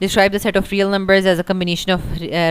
describe the set of real numbers as a combination of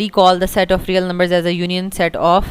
recall the set of real numbers as a union set of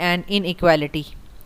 and inequality,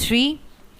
3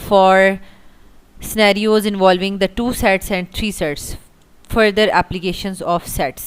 for scenarios involving the 2 sets and 3 sets, further applications of sets.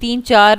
3 4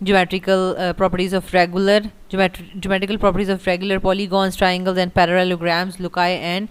geometrical properties of regular geometrical properties of regular polygons, triangles and parallelograms, loci and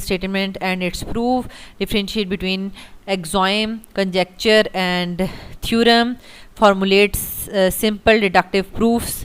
statement and its proof, differentiate between axiom, conjecture and theorem, formulates simple deductive proofs,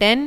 10,